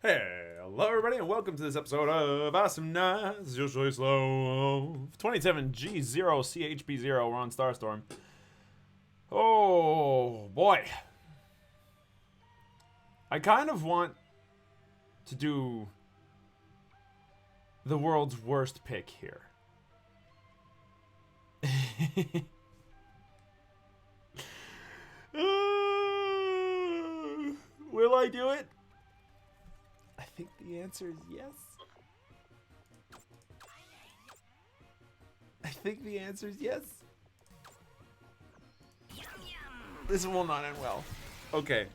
Hey, hello everybody, and welcome to this episode of Awesomenauts. This is usually SlowWolf. 27G0CHB0. We're on Starstorm. Oh boy, I kind of want to do the world's worst pick here. Will I do it? I think the answer is yes. I think the answer is yes. This will not end well. Okay.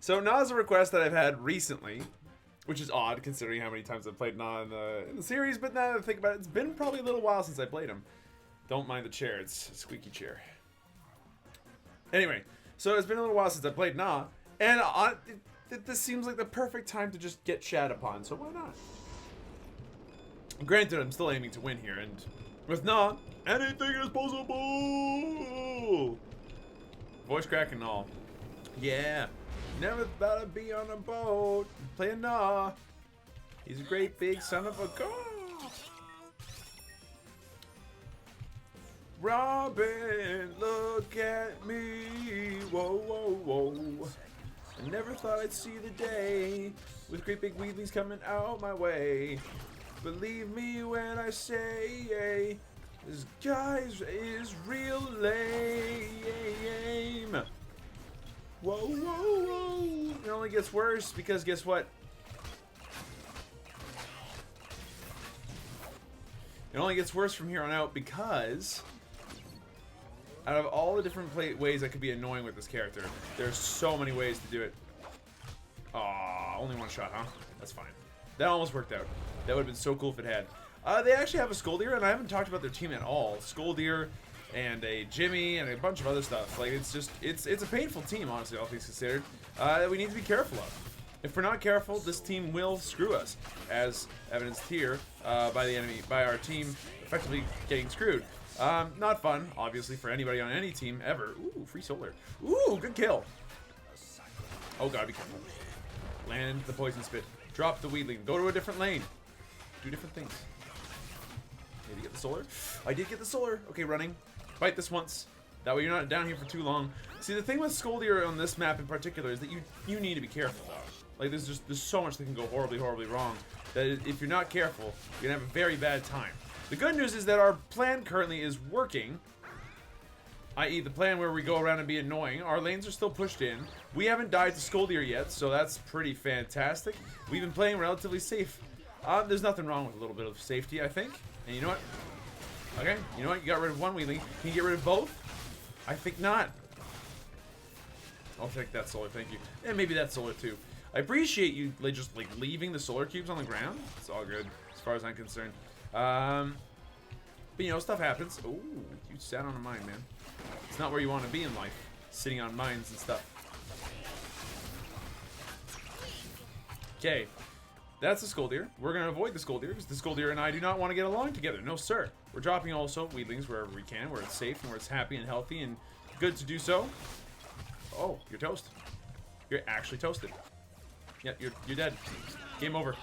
So Na is a request that I've had recently, which is odd considering how many times I've played Na in the series, but now that I think about it, it's been probably a little while since I played him. Don't mind the chair, it's a squeaky chair. Anyway, so it's been a little while since I played Na, and this seems like the perfect time to just get shat upon, so why not? Granted, I'm still aiming to win here, and with Na, anything is possible! Voice crack and all. Yeah, never thought I'd be on a boat playing Na. He's a great big son of a gun. Robin, look at me. Whoa, whoa, whoa. I never thought I'd see the day with great big weedlings coming out my way. Believe me when I say this guy is real lame. Whoa, whoa, whoa. It only gets worse because guess what? It only gets worse from here on out because out of all the different ways I could be annoying with this character, there's so many ways to do it. Aw, only one shot, huh? That's fine. That almost worked out. That would have been so cool if it had. They actually have a Skoldir, and I haven't talked about their team at all. Skoldir and a Jimmy and a bunch of other stuff. Like, it's just, it's a painful team, honestly, all things considered, that we need to be careful of. If we're not careful, this team will screw us, as evidenced here by our team effectively getting screwed. Not fun, obviously, for anybody on any team ever. Ooh, free solar. Ooh, good kill. Oh, gotta be careful. Land the poison spit. Drop the weedling. Go to a different lane. Do different things. Did you get the solar? I did get the solar. Okay, running. Bite this once. That way you're not down here for too long. See, the thing with Skoldir on this map in particular is that you need to be careful, though. Like, there's so much that can go horribly, horribly wrong that if you're not careful, you're gonna have a very bad time. The good news is that our plan currently is working, i.e. the plan where we go around and be annoying. Our lanes are still pushed in. We haven't died to Skoldir yet, so that's pretty fantastic. We've been playing relatively safe. There's nothing wrong with a little bit of safety, I think. And you know what? Okay, you know what? You got rid of one weedling. Can you get rid of both? I think not. I'll take that solar, thank you. And maybe that solar too. I appreciate you just like leaving the solar cubes on the ground. It's all good, as far as I'm concerned. But you know, stuff happens. Ooh, you sat on a mine, man. It's not where you want to be in life, sitting on mines and stuff. Okay, that's the Skoldir. We're gonna avoid the Skoldir because the Skoldir and I do not want to get along together. No, sir. We're dropping also weedlings wherever we can, where it's safe and where it's happy and healthy and good to do so. Oh, you're toast. You're actually toasted. Yep, you're dead. Game over.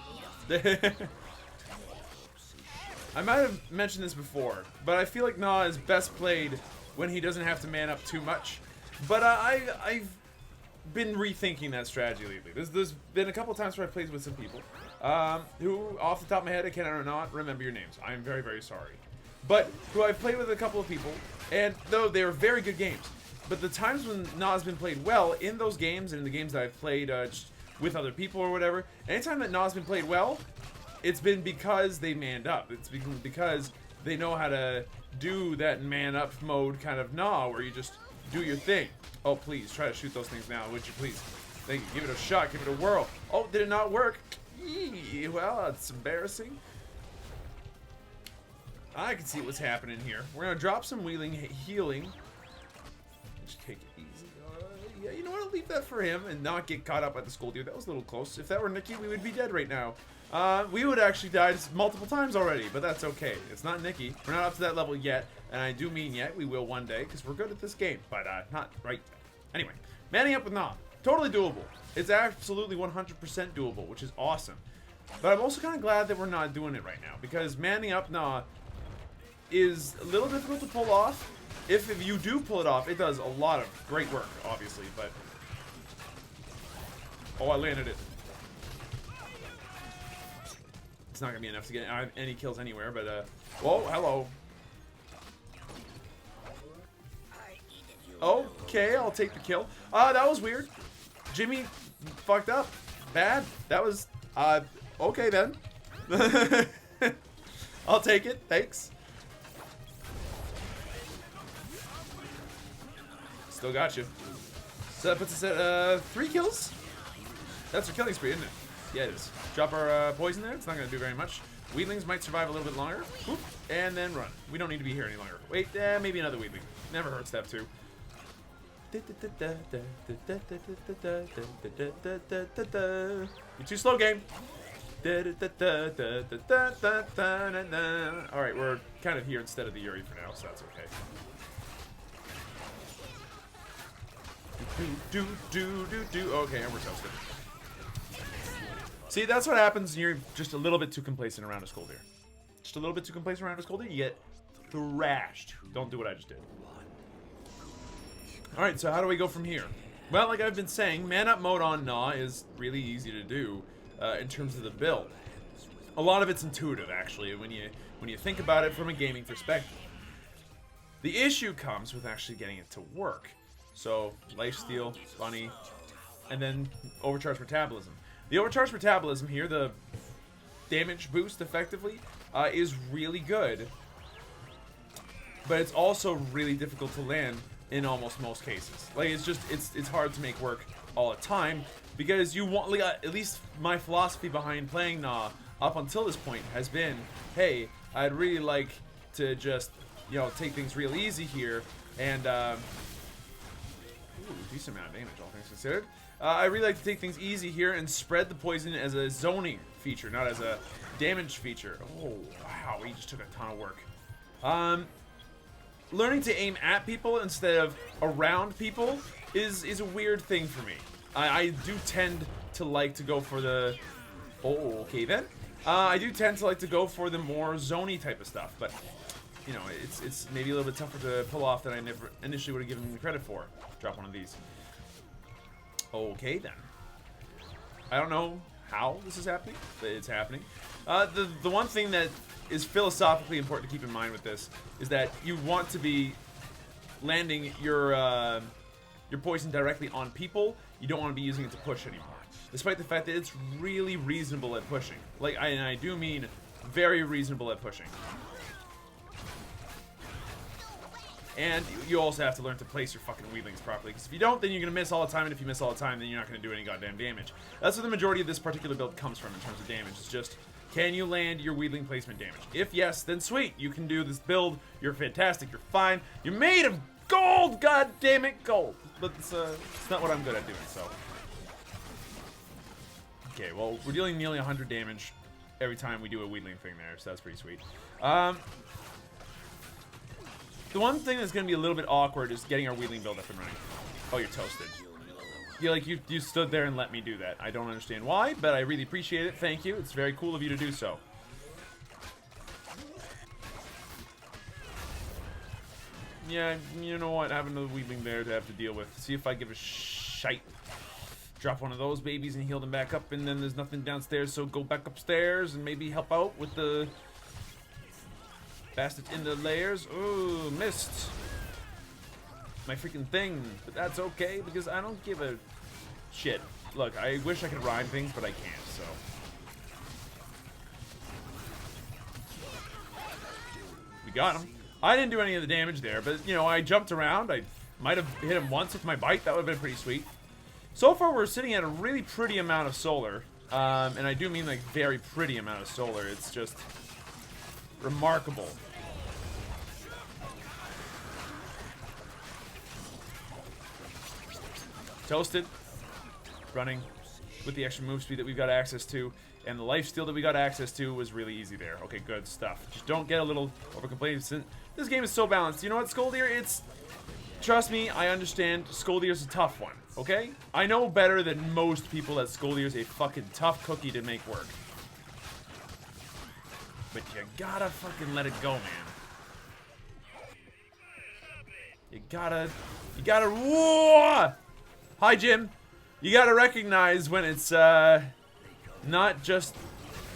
I might have mentioned this before, but I feel like Na is best played when he doesn't have to man up too much. But I've been rethinking that strategy lately. There's been a couple times where I've played with some people who, off the top of my head, I cannot remember your names. I am very, very sorry. But who I've played with a couple of people, and though they were very good games, but the times when Na's been played well, in those games and in the games that I've played just with other people or whatever, anytime that Na's been played well, it's been because they manned up. It's because they know how to do that man up mode kind of Na, where you just do your thing. Oh, please, try to shoot those things now, would you please? Thank you. Give it a shot. Give it a whirl. Oh, did it not work? Eee, well, that's embarrassing. I can see what's happening here. We're going to drop some healing. Just take it easy. Yeah, you know what? I'll leave that for him and not get caught up by the Skoldir. That was a little close. If that were Nikki, we would be dead right now. We would actually die multiple times already, but that's okay. It's not Nikki. We're not up to that level yet, and I do mean yet. We will one day, because we're good at this game, but not right yet. Anyway, manning up with Na. Totally doable. It's absolutely 100% doable, which is awesome. But I'm also kind of glad that we're not doing it right now, because manning up Nah is a little difficult to pull off. If you do pull it off, it does a lot of great work, obviously, but... Oh, I landed it. It's not going to be enough to get any kills anywhere, but, whoa, hello. Okay, I'll take the kill. That was weird. Jimmy fucked up. Bad. That was, okay then. I'll take it. Thanks. Still got you. So that puts us at 3 kills. That's our killing spree, isn't it? Yeah, it is. Drop our poison there. It's not going to do very much. Weedlings might survive a little bit longer. Whoop, and then run. We don't need to be here any longer. Wait, maybe another weedling. Never hurts to have 2. You're too slow, game. Alright, we're kind of here instead of the Yuri for now, so that's okay. Okay, and we're toasted. See, that's what happens when you're just a little bit too complacent around a Skoldir. Just a little bit too complacent around a Skoldir, you get thrashed. Don't do what I just did. Alright, so how do we go from here? Well, like I've been saying, man-up mode on Nah is really easy to do in terms of the build. A lot of it's intuitive, actually, when you think about it from a gaming perspective. The issue comes with actually getting it to work. So, lifesteal, bunny, and then overcharged metabolism. The overcharged metabolism here, the damage boost, effectively, is really good. But it's also really difficult to land in almost most cases. Like, it's hard to make work all the time, because you want, like, at least my philosophy behind playing Nah up until this point has been, hey, I'd really like to just, you know, take things real easy here, and, ooh, decent amount of damage, all things considered. I really like to take things easy here and spread the poison as a zoning feature, not as a damage feature. Oh, wow, he just took a ton of work. Learning to aim at people instead of around people is a weird thing for me. I do tend to like to go for the... Oh, okay then. I do tend to like to go for the more zony type of stuff, but, you know, it's maybe a little bit tougher to pull off than I never initially would have given me credit for. Drop one of these. Okay then. I don't know how this is happening, but it's happening. The one thing that is philosophically important to keep in mind with this is that you want to be landing your poison directly on people. You don't want to be using it to push anymore, despite the fact that it's really reasonable at pushing. Like, and I do mean very reasonable at pushing. And you also have to learn to place your fucking weedlings properly, because if you don't, then you're going to miss all the time, and if you miss all the time, then you're not going to do any goddamn damage. That's where the majority of this particular build comes from in terms of damage. It's just, can you land your weedling placement damage? If yes, then sweet, you can do this build, you're fantastic, you're fine, you're made of gold, god damn it, gold. But it's not what I'm good at doing, so. Okay, well, we're dealing nearly 100 damage every time we do a weedling thing there, so that's pretty sweet. The one thing that's going to be a little bit awkward is getting our weedling build up and running. Oh, you're toasted. Yeah, like, you stood there and let me do that. I don't understand why, but I really appreciate it. Thank you. It's very cool of you to do so. Yeah, you know what? I have another weedling there to have to deal with. See if I give a shite. Drop one of those babies and heal them back up, and then there's nothing downstairs, so go back upstairs and maybe help out with the bastards in the layers. Ooh, missed. My freaking thing, but that's okay because I don't give a shit. Look, I wish I could rhyme things, but I can't, so. We got him. I didn't do any of the damage there, but, you know, I jumped around. I might have hit him once with my bite. That would have been pretty sweet. So far, we're sitting at a really pretty amount of solar. And I do mean, like, very pretty amount of solar. It's just remarkable. Toasted. Running with the extra move speed that we've got access to. And the lifesteal that we got access to was really easy there. Okay, good stuff. Just don't get a little overcomplacent. This game is so balanced. You know what, Skoldir? trust me, I understand. Scoldier's a tough one, okay? I know better than most people that Scoldier's a fucking tough cookie to make work. But you gotta fucking let it go, man. You gotta, whoa! Hi, Jim. You gotta recognize when it's, not just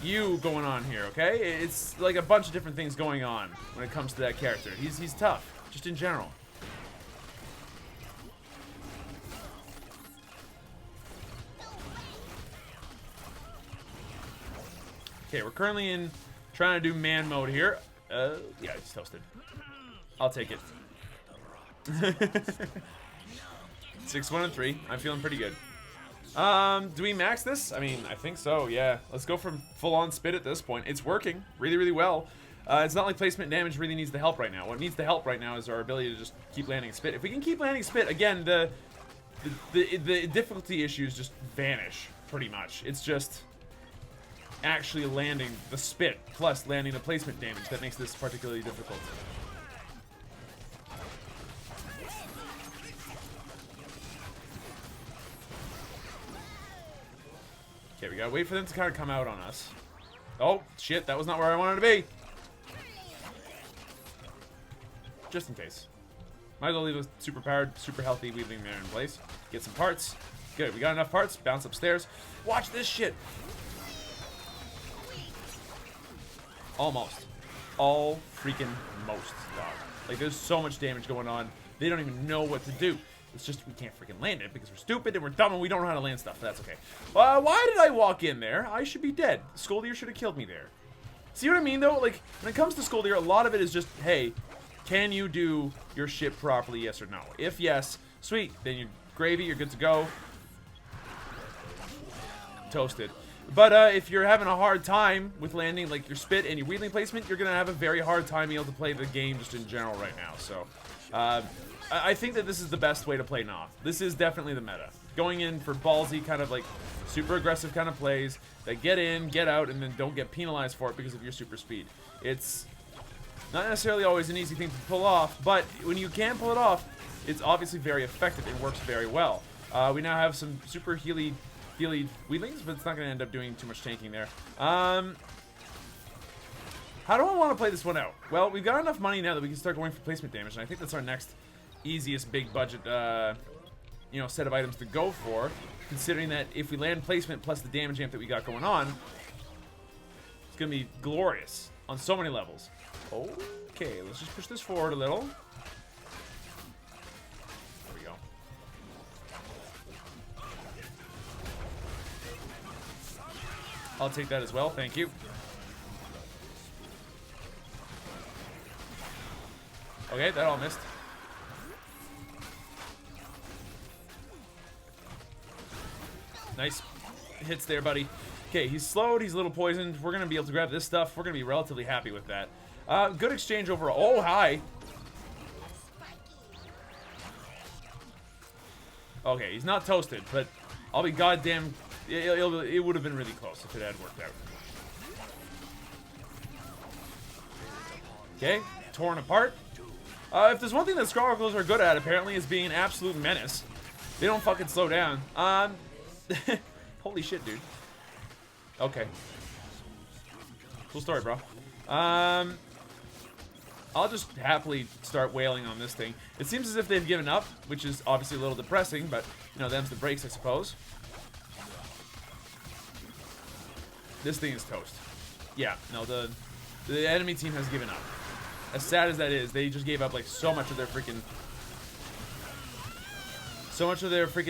you going on here, okay? It's like a bunch of different things going on when it comes to that character. He's tough, just in general. Okay, we're currently in trying to do man mode here. Yeah, he's toasted. I'll take it. 6-1-3. I'm feeling pretty good. Do we max this? I mean, I think so, yeah. Let's go from full-on spit at this point. It's working really, really well. It's not like placement damage really needs the help right now. What needs the help right now is our ability to just keep landing spit. If we can keep landing spit, again, the difficulty issues just vanish, pretty much. It's just actually landing the spit plus landing the placement damage that makes this particularly difficult. Okay, we gotta wait for them to kind of come out on us. Oh, shit, that was not where I wanted to be. Just in case. Might as well leave a super powered, super healthy weaving there in place. Get some parts. Good, we got enough parts. Bounce upstairs. Watch this shit. Almost. All freaking most, dog. Like, there's so much damage going on. They don't even know what to do. It's just we can't freaking land it because we're stupid and we're dumb and we don't know how to land stuff. That's okay. Why did I walk in there? I should be dead. Scoldier should have killed me there. See what I mean, though? Like, when it comes to Scoldier, a lot of it is just, hey, can you do your shit properly, yes or no? If yes, sweet. Then you're gravy, you're good to go. Toasted. But if you're having a hard time with landing like your spit and your wheeling placement, you're going to have a very hard time being able to play the game just in general right now. So, I think that this is the best way to play Noth. This is definitely the meta. Going in for ballsy kind of like super aggressive kind of plays that get in, get out, and then don't get penalized for it because of your super speed. It's not necessarily always an easy thing to pull off, but when you can pull it off, it's obviously very effective. It works very well. We now have some super healy wheelings, but it's not going to end up doing too much tanking there. How do I want to play this one out? Well, we've got enough money now that we can start going for placement damage, and I think that's our next easiest big budget, you know, set of items to go for, considering that if we land placement plus the damage amp that we got going on, it's going to be glorious on so many levels. Okay, let's just push this forward a little. There we go. I'll take that as well, thank you. Okay, that all missed. Nice hits there, buddy. Okay, he's slowed, he's a little poisoned. We're going to be able to grab this stuff. We're going to be relatively happy with that. Good exchange overall. Oh, hi. Okay, he's not toasted, but I'll be goddamn... It would have been really close if it had worked out. Okay, torn apart. If there's one thing that Scargles are good at, apparently, is being an absolute menace. They don't fucking slow down. Holy shit, dude. Okay. Cool story, bro. I'll just happily start wailing on this thing. It seems as if they've given up, which is obviously a little depressing, but, you know, them's the breaks, I suppose. This thing is toast. Yeah, no, the enemy team has given up. As sad as that is, they just gave up, like, so much of their freaking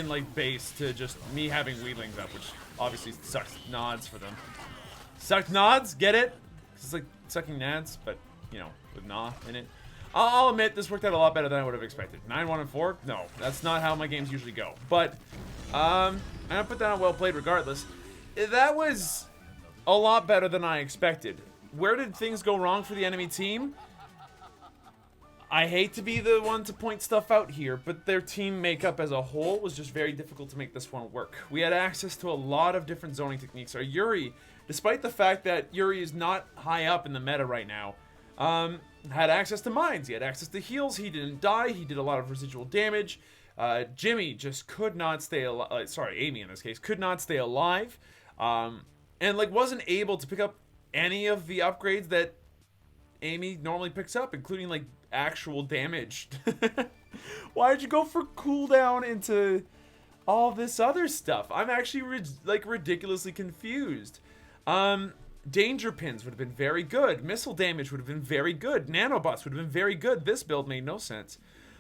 like base to just me having wheelings up, which obviously sucks nods for them. Sucked nods, get it? It's like sucking nads, but you know, with nah in it. I'll admit this worked out a lot better than I would have expected. 9-1-4? No, that's not how my games usually go. But I'm gonna put that on well played regardless. That was a lot better than I expected. Where did things go wrong for the enemy team? I hate to be the one to point stuff out here, but their team makeup as a whole was just very difficult to make this one work. We had access to a lot of different zoning techniques. Our Yuri, despite the fact that Yuri is not high up in the meta right now, had access to mines. He had access to heals. He didn't die. He did a lot of residual damage. Jimmy just could not stay alive. Sorry, Amy in this case could not stay alive, and like wasn't able to pick up any of the upgrades that Amy normally picks up, including like actual damage. Why did you go for cooldown into all this other stuff? I'm actually like ridiculously confused. Danger pins would have been very good. Missile damage would have been very good. Nanobots would have been very good. This build made no sense.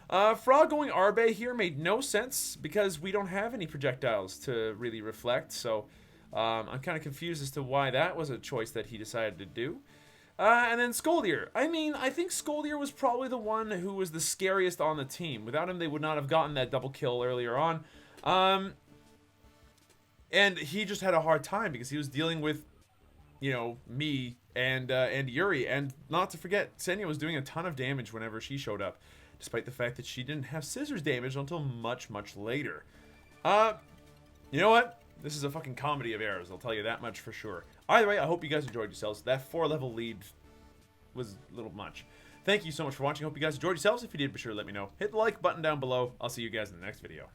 Frog going Arbe here made no sense because we don't have any projectiles to really reflect. So I'm kind of confused as to why that was a choice that he decided to do. And then Scoldier. I mean, I think Scoldier was probably the one who was the scariest on the team. Without him, they would not have gotten that double kill earlier on. And he just had a hard time because he was dealing with, you know, me and Yuri. And not to forget, Senya was doing a ton of damage whenever she showed up, despite the fact that she didn't have scissors damage until much, much later. You know what? This is a fucking comedy of errors, I'll tell you that much for sure. Either way, I hope you guys enjoyed yourselves. That 4-level lead was a little much. Thank you so much for watching. I hope you guys enjoyed yourselves. If you did, be sure to let me know. Hit the like button down below. I'll see you guys in the next video.